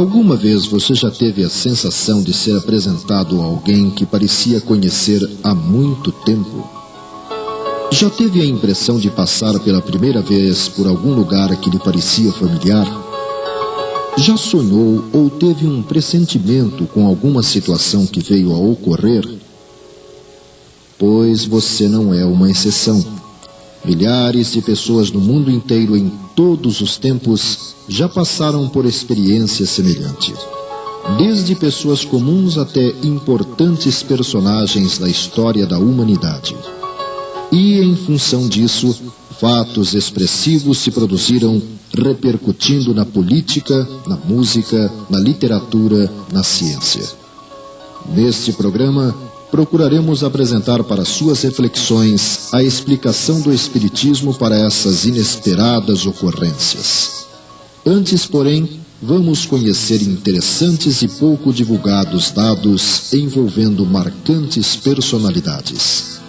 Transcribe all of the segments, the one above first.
Alguma vez você já teve a sensação de ser apresentado a alguém que parecia conhecer há muito tempo? Já teve a impressão de passar pela primeira vez por algum lugar que lhe parecia familiar? Já sonhou ou teve um pressentimento com alguma situação que veio a ocorrer? Pois você não é uma exceção. Milhares de pessoas no mundo inteiro, em todos os tempos, já passaram por experiência semelhante. Desde pessoas comuns até importantes personagens da história da humanidade. E, em função disso, fatos expressivos se produziram, repercutindo na política, na música, na literatura, na ciência. Neste programa, procuraremos apresentar para suas reflexões a explicação do Espiritismo para essas inesperadas ocorrências. Antes, porém, vamos conhecer interessantes e pouco divulgados dados envolvendo marcantes personalidades.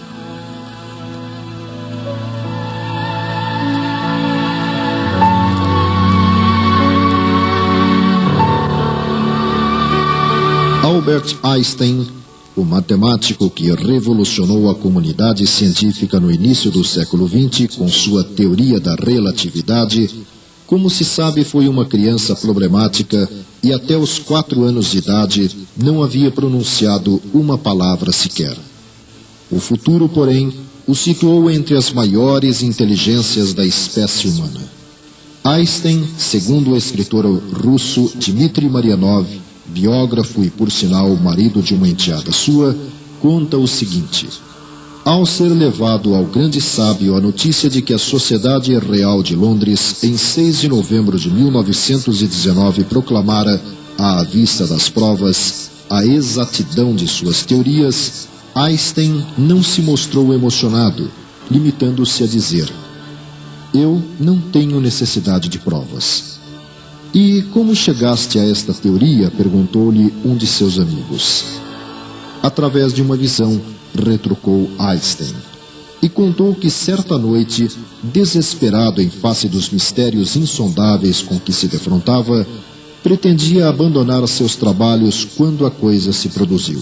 Albert Einstein, o matemático que revolucionou a comunidade científica no início do século XX com sua teoria da relatividade, como se sabe, foi uma criança problemática e até os 4 anos de idade não havia pronunciado uma palavra sequer. O futuro, porém, o situou entre as maiores inteligências da espécie humana. Einstein, segundo o escritor russo Dmitry Marianov, biógrafo e, por sinal, marido de uma enteada sua, conta o seguinte: ao ser levado ao grande sábio a notícia de que a Sociedade Real de Londres, em 6 de novembro de 1919, proclamara, à vista das provas, a exatidão de suas teorias, Einstein não se mostrou emocionado, limitando-se a dizer: eu não tenho necessidade de provas. E como chegaste a esta teoria? Perguntou-lhe um de seus amigos. Através de uma visão, retrucou Einstein, e contou que certa noite, desesperado em face dos mistérios insondáveis com que se defrontava, pretendia abandonar seus trabalhos quando a coisa se produziu.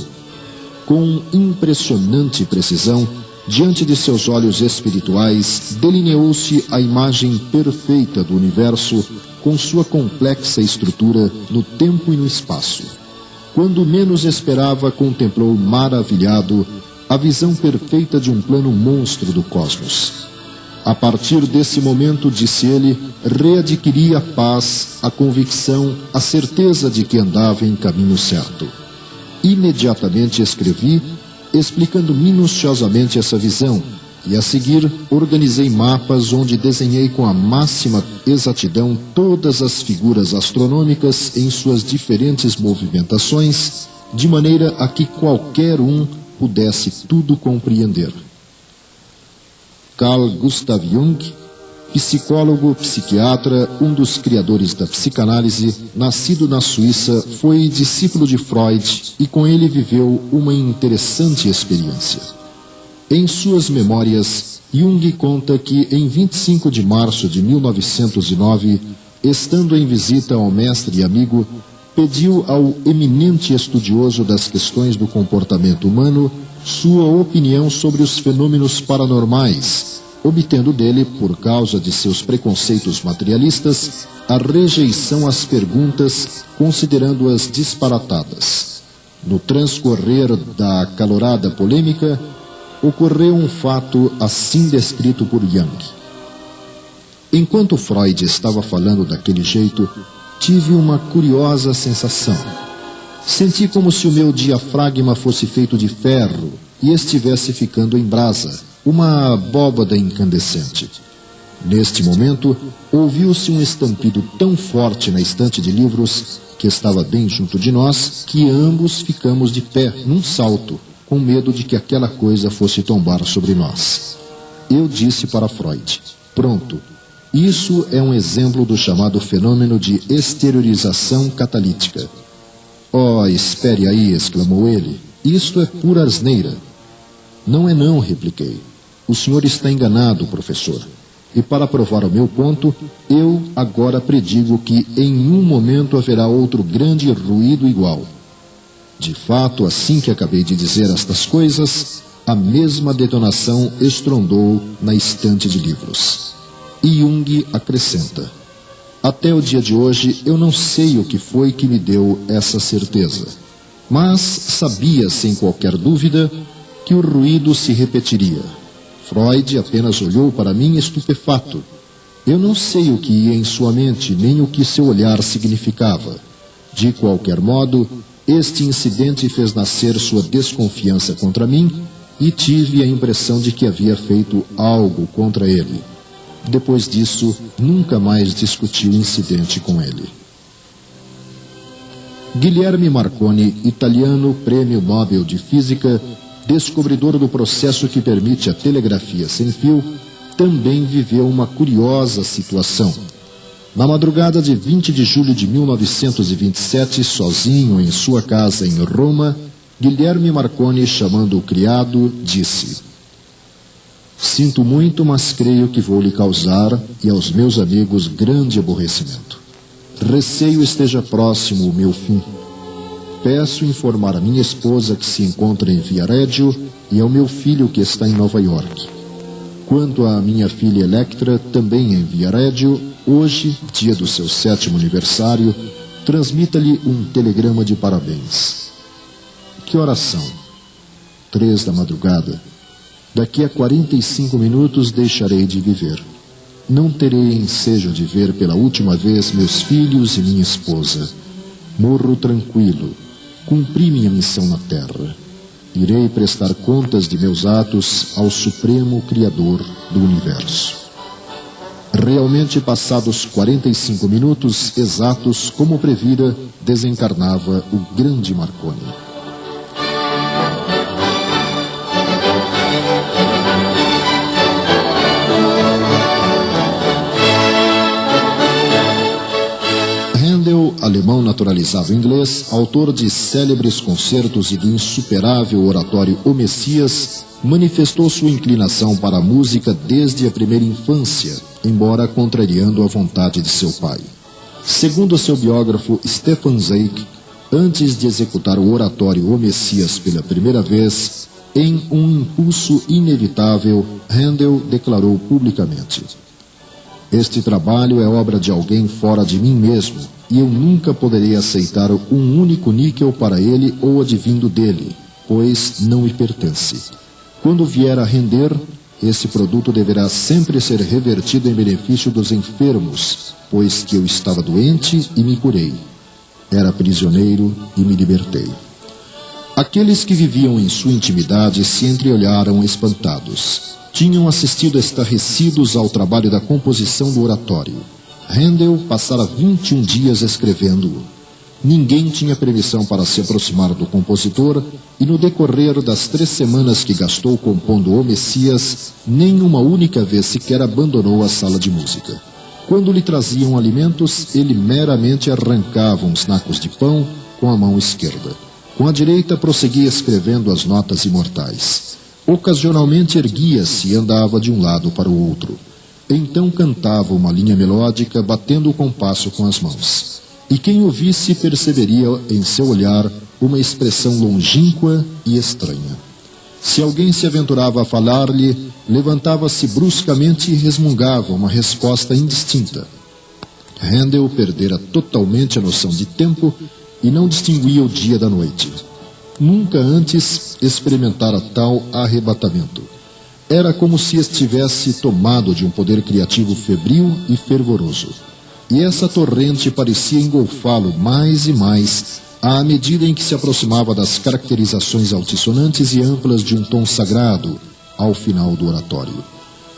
Com impressionante precisão, diante de seus olhos espirituais, delineou-se a imagem perfeita do universo com sua complexa estrutura no tempo e no espaço. Quando menos esperava, contemplou maravilhado a visão perfeita de um plano monstro do cosmos. A partir desse momento, disse ele, readquiria a paz, a convicção, a certeza de que andava em caminho certo. Imediatamente escrevi, explicando minuciosamente essa visão, e a seguir organizei mapas onde desenhei com a máxima exatidão todas as figuras astronômicas em suas diferentes movimentações, de maneira a que qualquer um pudesse tudo compreender. Carl Gustav Jung, psicólogo, psiquiatra, um dos criadores da psicanálise, nascido na Suíça, foi discípulo de Freud e com ele viveu uma interessante experiência. Em suas memórias, Jung conta que em 25 de março de 1909, estando em visita ao mestre e amigo, pediu ao eminente estudioso das questões do comportamento humano sua opinião sobre os fenômenos paranormais, obtendo dele, por causa de seus preconceitos materialistas, a rejeição às perguntas, considerando-as disparatadas. No transcorrer da acalorada polêmica, ocorreu um fato assim descrito por Jung. Enquanto Freud estava falando daquele jeito, tive uma curiosa sensação. Senti como se o meu diafragma fosse feito de ferro e estivesse ficando em brasa, uma abóbada incandescente. Neste momento, ouviu-se um estampido tão forte na estante de livros, que estava bem junto de nós, que ambos ficamos de pé, num salto, com medo de que aquela coisa fosse tombar sobre nós. Eu disse para Freud: pronto, isso é um exemplo do chamado fenômeno de exteriorização catalítica. Oh, espere aí, exclamou ele, isto é pura asneira. Não é não, repliquei. O senhor está enganado, professor. E para provar o meu ponto, eu agora predigo que em um momento haverá outro grande ruído igual. De fato, assim que acabei de dizer estas coisas, a mesma detonação estrondou na estante de livros. E Jung acrescenta: até o dia de hoje eu não sei o que foi que me deu essa certeza, mas sabia sem qualquer dúvida que o ruído se repetiria. Freud apenas olhou para mim estupefato. Eu não sei o que ia em sua mente, nem o que seu olhar significava. De qualquer modo, este incidente fez nascer sua desconfiança contra mim e tive a impressão de que havia feito algo contra ele. Depois disso, nunca mais discuti o incidente com ele. Guilherme Marconi, italiano, Prêmio Nobel de Física, descobridor do processo que permite a telegrafia sem fio, também viveu uma curiosa situação. Na madrugada de 20 de julho de 1927, sozinho em sua casa em Roma, Guilherme Marconi, chamando o criado, disse: sinto muito, mas creio que vou lhe causar e aos meus amigos grande aborrecimento. Receio esteja próximo o meu fim. Peço informar a minha esposa que se encontra em Viareggio e ao meu filho que está em Nova York. Quanto à minha filha Electra, também em Viareggio, hoje, dia do seu 7º aniversário, transmita-lhe um telegrama de parabéns. Que horas são? 3 da madrugada. Daqui a 45 minutos deixarei de viver. Não terei ensejo de ver pela última vez meus filhos e minha esposa. Morro tranquilo. Cumpri minha missão na terra. Irei prestar contas de meus atos ao Supremo Criador do Universo. Realmente, passados 45 minutos exatos, como previra, desencarnava o grande Marconi. Handel, alemão naturalizado inglês, autor de célebres concertos e do insuperável oratório O Messias, manifestou sua inclinação para a música desde a primeira infância, embora contrariando a vontade de seu pai. Segundo seu biógrafo Stefan Zweig, antes de executar o oratório O Messias pela primeira vez, em um impulso inevitável, Handel declarou publicamente: este trabalho é obra de alguém fora de mim mesmo, e eu nunca poderei aceitar um único níquel para ele ou advindo dele, pois não me pertence. Quando vier a render, esse produto deverá sempre ser revertido em benefício dos enfermos, pois que eu estava doente e me curei. Era prisioneiro e me libertei. Aqueles que viviam em sua intimidade se entreolharam espantados. Tinham assistido estarrecidos ao trabalho da composição do oratório. Handel passara 21 dias escrevendo-o. Ninguém tinha permissão para se aproximar do compositor e no decorrer das 3 semanas que gastou compondo O Messias, nem uma única vez sequer abandonou a sala de música. Quando lhe traziam alimentos, ele meramente arrancava uns nacos de pão com a mão esquerda. Com a direita prosseguia escrevendo as notas imortais. Ocasionalmente erguia-se e andava de um lado para o outro. Então cantava uma linha melódica, batendo o compasso com as mãos. E quem o visse perceberia em seu olhar uma expressão longínqua e estranha. Se alguém se aventurava a falar-lhe, levantava-se bruscamente e resmungava uma resposta indistinta. Handel perdera totalmente a noção de tempo e não distinguia o dia da noite. Nunca antes experimentara tal arrebatamento. Era como se estivesse tomado de um poder criativo febril e fervoroso. E essa torrente parecia engolfá-lo mais e mais, à medida em que se aproximava das caracterizações altissonantes e amplas de um tom sagrado, ao final do oratório.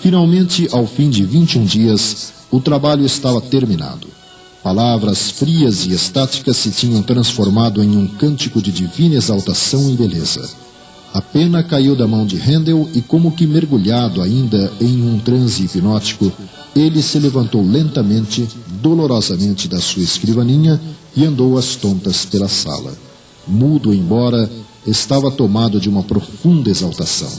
Finalmente, ao fim de 21 dias, o trabalho estava terminado. Palavras frias e estáticas se tinham transformado em um cântico de divina exaltação e beleza. A pena caiu da mão de Handel e, como que mergulhado ainda em um transe hipnótico, ele se levantou lentamente, dolorosamente da sua escrivaninha e andou às tontas pela sala. Mudo embora, estava tomado de uma profunda exaltação.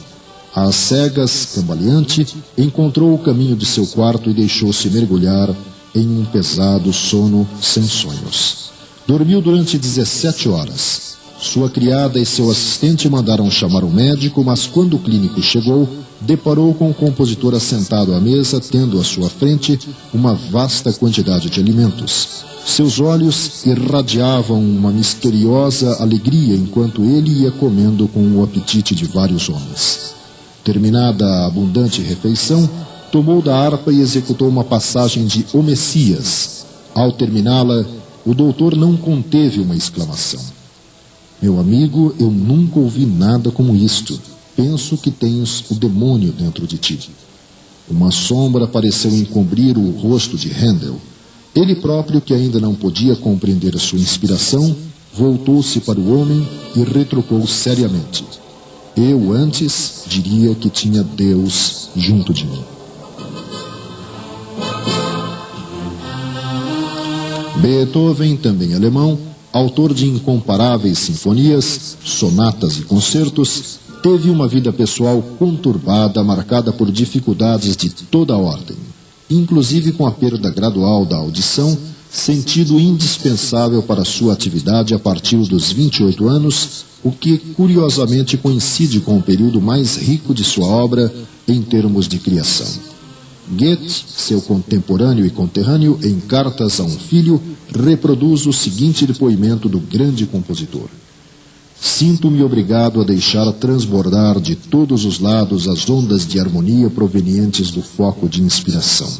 Às cegas, cambaleante, encontrou o caminho de seu quarto e deixou-se mergulhar em um pesado sono sem sonhos. Dormiu durante 17 horas. Sua criada e seu assistente mandaram chamar um médico, mas quando o clínico chegou, deparou com o compositor assentado à mesa, tendo à sua frente uma vasta quantidade de alimentos. Seus olhos irradiavam uma misteriosa alegria enquanto ele ia comendo com o apetite de vários homens. Terminada a abundante refeição, tomou da harpa e executou uma passagem de O Messias. Ao terminá-la, o doutor não conteve uma exclamação. Meu amigo, eu nunca ouvi nada como isto. Penso que tens o demônio dentro de ti. Uma sombra pareceu encobrir o rosto de Handel. Ele próprio, que ainda não podia compreender a sua inspiração, voltou-se para o homem e retrucou seriamente. Eu antes diria que tinha Deus junto de mim. Beethoven, também alemão, autor de incomparáveis sinfonias, sonatas e concertos, teve uma vida pessoal conturbada, marcada por dificuldades de toda a ordem, inclusive com a perda gradual da audição, sentido indispensável para sua atividade a partir dos 28 anos, o que curiosamente coincide com o período mais rico de sua obra em termos de criação. Goethe, seu contemporâneo e conterrâneo, em Cartas a um Filho, reproduz o seguinte depoimento do grande compositor. Sinto-me obrigado a deixar transbordar de todos os lados as ondas de harmonia provenientes do foco de inspiração.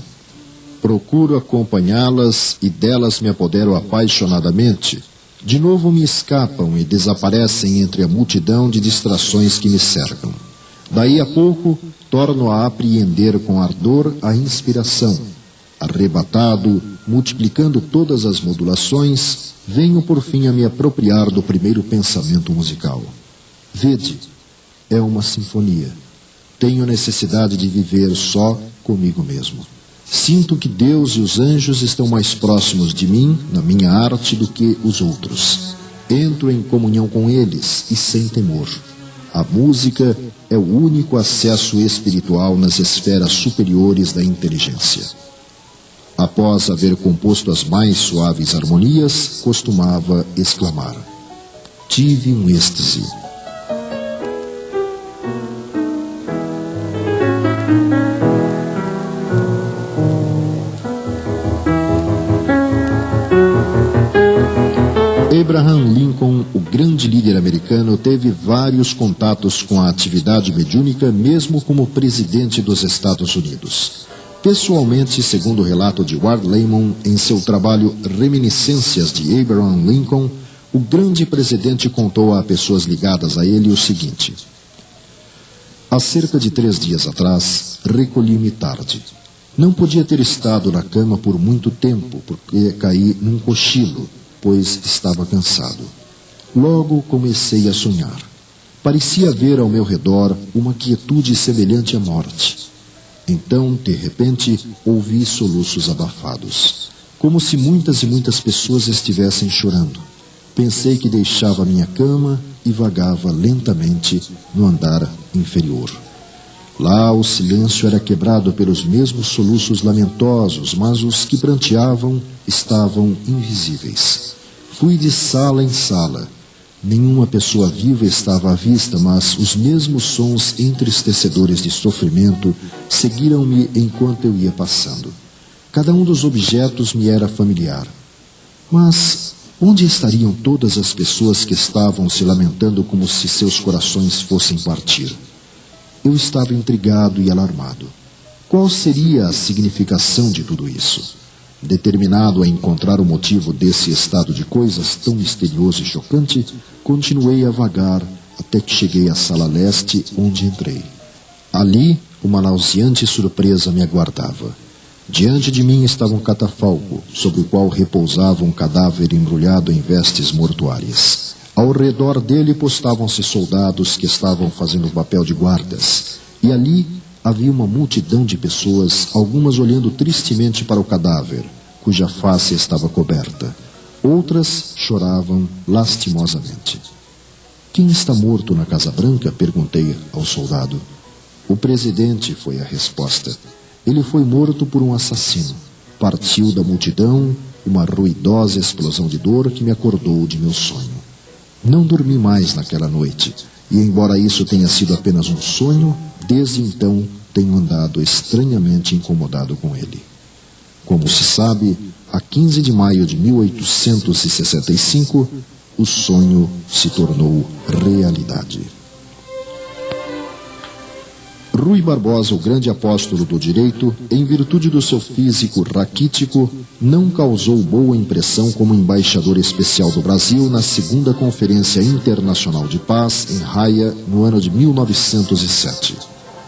Procuro acompanhá-las e delas me apodero apaixonadamente. De novo me escapam e desaparecem entre a multidão de distrações que me cercam. Daí a pouco, torno a apreender com ardor a inspiração. Arrebatado, multiplicando todas as modulações, venho por fim a me apropriar do primeiro pensamento musical. Vede, é uma sinfonia. Tenho necessidade de viver só comigo mesmo. Sinto que Deus e os anjos estão mais próximos de mim, na minha arte, do que os outros. Entro em comunhão com eles e sem temor. A música é o único acesso espiritual nas esferas superiores da inteligência. Após haver composto as mais suaves harmonias, costumava exclamar: tive um êxtase. Abraham Lincoln, o grande líder americano, teve vários contatos com a atividade mediúnica, mesmo como presidente dos Estados Unidos. Pessoalmente, segundo o relato de Ward Layman em seu trabalho Reminiscências de Abraham Lincoln, o grande presidente contou a pessoas ligadas a ele o seguinte: há cerca de 3 dias atrás, recolhi-me tarde. Não podia ter estado na cama por muito tempo, porque caí num cochilo, pois estava cansado. Logo comecei a sonhar. Parecia haver ao meu redor uma quietude semelhante à morte. Então, de repente, ouvi soluços abafados, como se muitas e muitas pessoas estivessem chorando. Pensei que deixava minha cama e vagava lentamente no andar inferior. Lá o silêncio era quebrado pelos mesmos soluços lamentosos, mas os que pranteavam estavam invisíveis. Fui de sala em sala. Nenhuma pessoa viva estava à vista, mas os mesmos sons entristecedores de sofrimento seguiram-me enquanto eu ia passando. Cada um dos objetos me era familiar. Mas onde estariam todas as pessoas que estavam se lamentando como se seus corações fossem partir? Eu estava intrigado e alarmado. Qual seria a significação de tudo isso? Determinado a encontrar o motivo desse estado de coisas tão misterioso e chocante, continuei a vagar até que cheguei à sala leste, onde entrei. Ali, uma nauseante surpresa me aguardava. Diante de mim estava um catafalco, sobre o qual repousava um cadáver embrulhado em vestes mortuárias. Ao redor dele postavam-se soldados que estavam fazendo o papel de guardas, e ali havia uma multidão de pessoas, algumas olhando tristemente para o cadáver, cuja face estava coberta. Outras choravam lastimosamente. Quem está morto na Casa Branca? Perguntei ao soldado. O presidente, foi a resposta. Ele foi morto por um assassino. Partiu da multidão uma ruidosa explosão de dor que me acordou de meu sonho. Não dormi mais naquela noite, e embora isso tenha sido apenas um sonho, desde então tenho andado estranhamente incomodado com ele. Como se sabe, a 15 de maio de 1865, o sonho se tornou realidade. Rui Barbosa, o grande apóstolo do direito, em virtude do seu físico raquítico, não causou boa impressão como embaixador especial do Brasil na segunda Conferência Internacional de Paz, em Haia, no ano de 1907.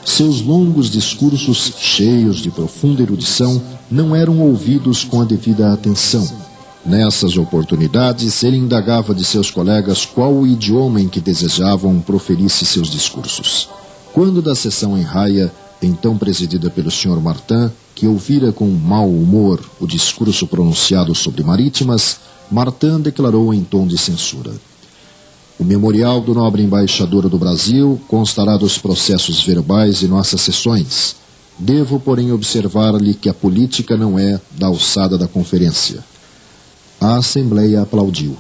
Seus longos discursos, cheios de profunda erudição, não eram ouvidos com a devida atenção. Nessas oportunidades, ele indagava de seus colegas qual o idioma em que desejavam proferisse seus discursos. Quando da sessão em Haia, então presidida pelo Sr. Martin, que ouvira com mau humor o discurso pronunciado sobre marítimas, Martin declarou em tom de censura: "O memorial do nobre embaixador do Brasil constará dos processos verbais de nossas sessões. Devo, porém, observar-lhe que a política não é da alçada da conferência." A Assembleia aplaudiu.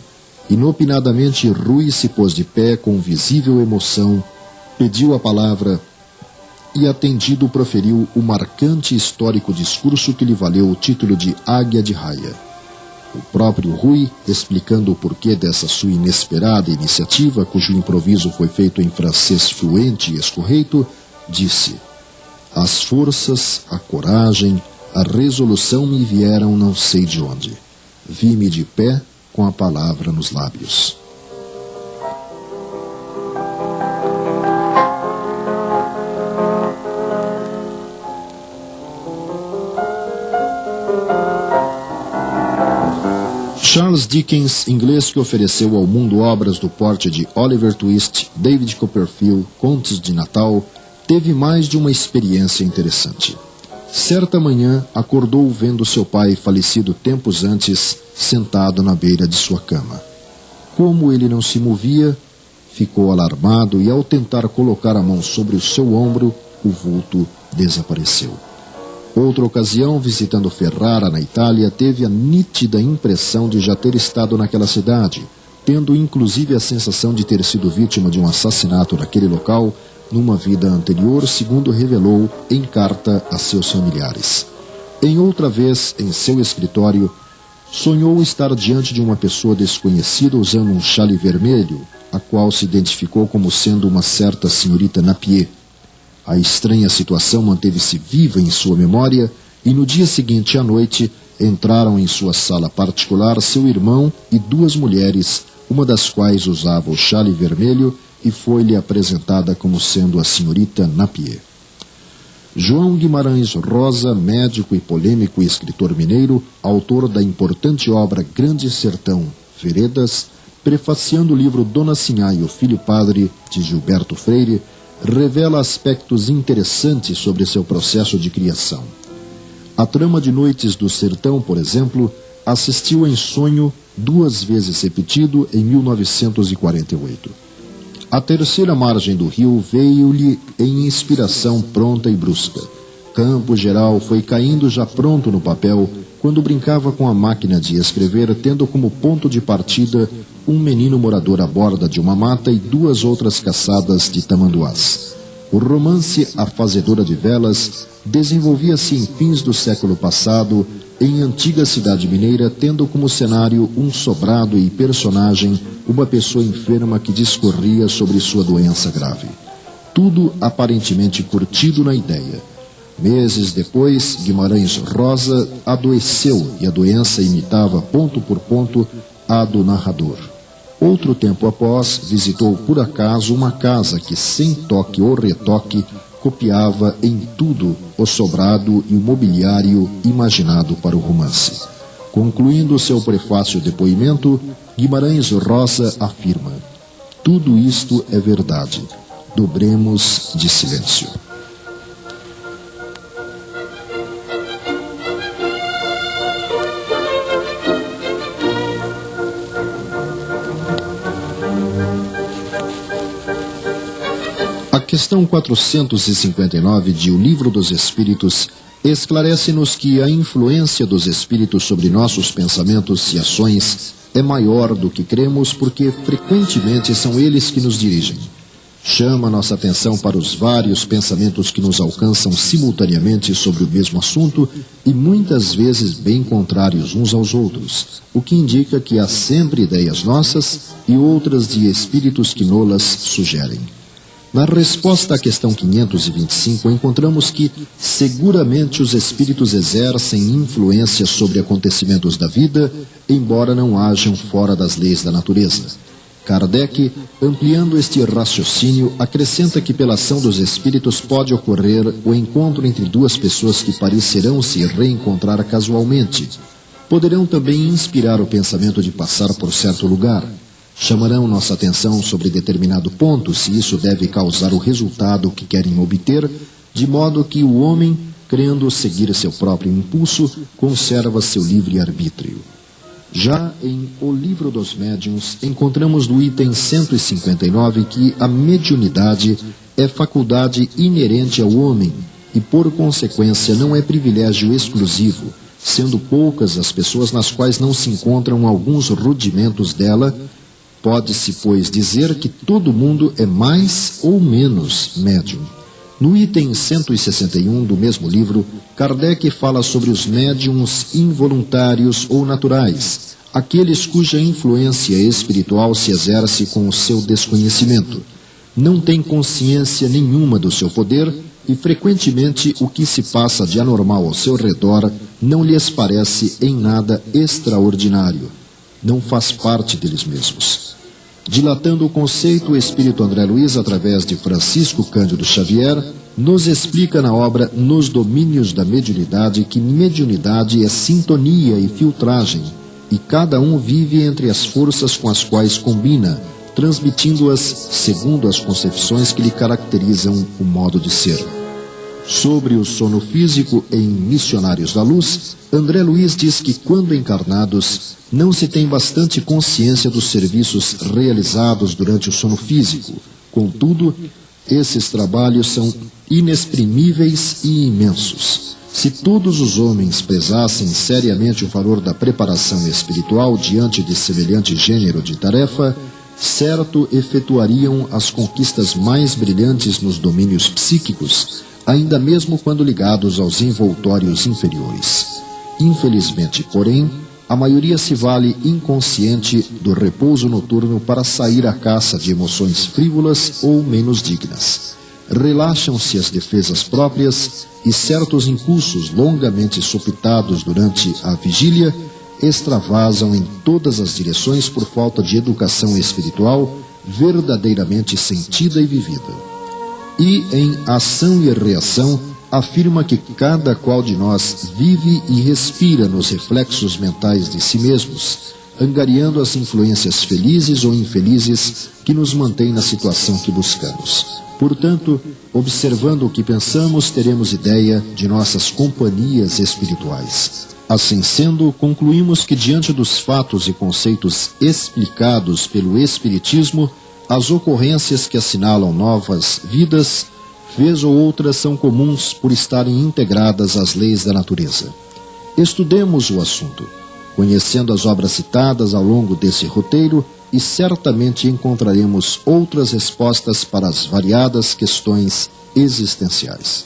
Inopinadamente, Rui se pôs de pé com visível emoção, pediu a palavra e, atendido, proferiu o marcante e histórico discurso que lhe valeu o título de Águia de Haia. O próprio Rui, explicando o porquê dessa sua inesperada iniciativa, cujo improviso foi feito em francês fluente e escorreito, disse: "As forças, a coragem, a resolução me vieram não sei de onde. Vi-me de pé com a palavra nos lábios." Charles Dickens, inglês que ofereceu ao mundo obras do porte de Oliver Twist, David Copperfield, Contos de Natal, teve mais de uma experiência interessante. Certa manhã, acordou vendo seu pai, falecido tempos antes, sentado na beira de sua cama. Como ele não se movia, ficou alarmado e, ao tentar colocar a mão sobre o seu ombro, o vulto desapareceu. Outra ocasião, visitando Ferrara, na Itália, teve a nítida impressão de já ter estado naquela cidade, tendo inclusive a sensação de ter sido vítima de um assassinato naquele local numa vida anterior, segundo revelou em carta a seus familiares. Em outra vez, em seu escritório, sonhou estar diante de uma pessoa desconhecida usando um chale vermelho, a qual se identificou como sendo uma certa senhorita Napier. A estranha situação manteve-se viva em sua memória e no dia seguinte à noite entraram em sua sala particular seu irmão e duas mulheres, uma das quais usava o chale vermelho e foi-lhe apresentada como sendo a senhorita Napier. João Guimarães Rosa, médico e polêmico escritor mineiro, autor da importante obra Grande Sertão, Veredas, prefaciando o livro Dona Sinhá e o Filho Padre, de Gilberto Freire, revela aspectos interessantes sobre seu processo de criação. A trama de Noites do Sertão, por exemplo, assistiu em sonho 2 vezes repetido em 1948. A terceira margem do rio veio-lhe em inspiração pronta e brusca. Campo Geral foi caindo já pronto no papel quando brincava com a máquina de escrever, tendo como ponto de partida um menino morador à borda de uma mata e 2 outras caçadas de tamanduás. O romance A Fazedora de Velas desenvolvia-se em fins do século passado em antiga cidade mineira, tendo como cenário um sobrado e personagem uma pessoa enferma que discorria sobre sua doença grave. Tudo aparentemente curtido na ideia. Meses depois, Guimarães Rosa adoeceu e a doença imitava ponto por ponto a do narrador. Outro tempo após, visitou por acaso uma casa que, sem toque ou retoque, copiava em tudo o sobrado e o mobiliário imaginado para o romance. Concluindo seu prefácio depoimento, Guimarães Rosa afirma: "Tudo isto é verdade. Dobremos de silêncio." A questão 459 de O Livro dos Espíritos esclarece-nos que a influência dos espíritos sobre nossos pensamentos e ações é maior do que cremos, porque frequentemente são eles que nos dirigem. Chama nossa atenção para os vários pensamentos que nos alcançam simultaneamente sobre o mesmo assunto e muitas vezes bem contrários uns aos outros, o que indica que há sempre ideias nossas e outras de espíritos que nolas sugerem. Na resposta à questão 525, encontramos que seguramente os espíritos exercem influência sobre acontecimentos da vida, embora não hajam fora das leis da natureza. Kardec, ampliando este raciocínio, acrescenta que pela ação dos espíritos pode ocorrer o encontro entre duas pessoas que parecerão se reencontrar casualmente. Poderão também inspirar o pensamento de passar por certo lugar. Chamarão nossa atenção sobre determinado ponto, se isso deve causar o resultado que querem obter, de modo que o homem, crendo seguir seu próprio impulso, conserva seu livre-arbítrio. Já em O Livro dos Médiuns, encontramos no item 159 que a mediunidade é faculdade inerente ao homem e, por consequência, não é privilégio exclusivo, sendo poucas as pessoas nas quais não se encontram alguns rudimentos dela. Pode-se, pois, dizer que todo mundo é mais ou menos médium. No item 161 do mesmo livro, Kardec fala sobre os médiums involuntários ou naturais, aqueles cuja influência espiritual se exerce com o seu desconhecimento. Não têm consciência nenhuma do seu poder e, frequentemente, o que se passa de anormal ao seu redor não lhes parece em nada extraordinário. Não faz parte deles mesmos. Dilatando o conceito, o espírito André Luiz, através de Francisco Cândido Xavier, nos explica na obra Nos Domínios da Mediunidade que mediunidade é sintonia e filtragem, e cada um vive entre as forças com as quais combina, transmitindo-as segundo as concepções que lhe caracterizam o modo de ser. Sobre o sono físico em Missionários da Luz, André Luiz diz que, quando encarnados, não se tem bastante consciência dos serviços realizados durante o sono físico. Contudo, esses trabalhos são inexprimíveis e imensos. Se todos os homens prezassem seriamente o valor da preparação espiritual diante de semelhante gênero de tarefa, certo efetuariam as conquistas mais brilhantes nos domínios psíquicos, ainda mesmo quando ligados aos envoltórios inferiores. Infelizmente, porém, a maioria se vale inconsciente do repouso noturno para sair à caça de emoções frívolas ou menos dignas. Relaxam-se as defesas próprias e certos impulsos longamente sopitados durante a vigília extravasam em todas as direções por falta de educação espiritual verdadeiramente sentida e vivida. E, em Ação e Reação, afirma que cada qual de nós vive e respira nos reflexos mentais de si mesmos, angariando as influências felizes ou infelizes que nos mantêm na situação que buscamos. Portanto, observando o que pensamos, teremos ideia de nossas companhias espirituais. Assim sendo, concluímos que, diante dos fatos e conceitos explicados pelo Espiritismo, as ocorrências que assinalam novas vidas, vez ou outras, são comuns por estarem integradas às leis da natureza. Estudemos o assunto, conhecendo as obras citadas ao longo desse roteiro, e certamente encontraremos outras respostas para as variadas questões existenciais.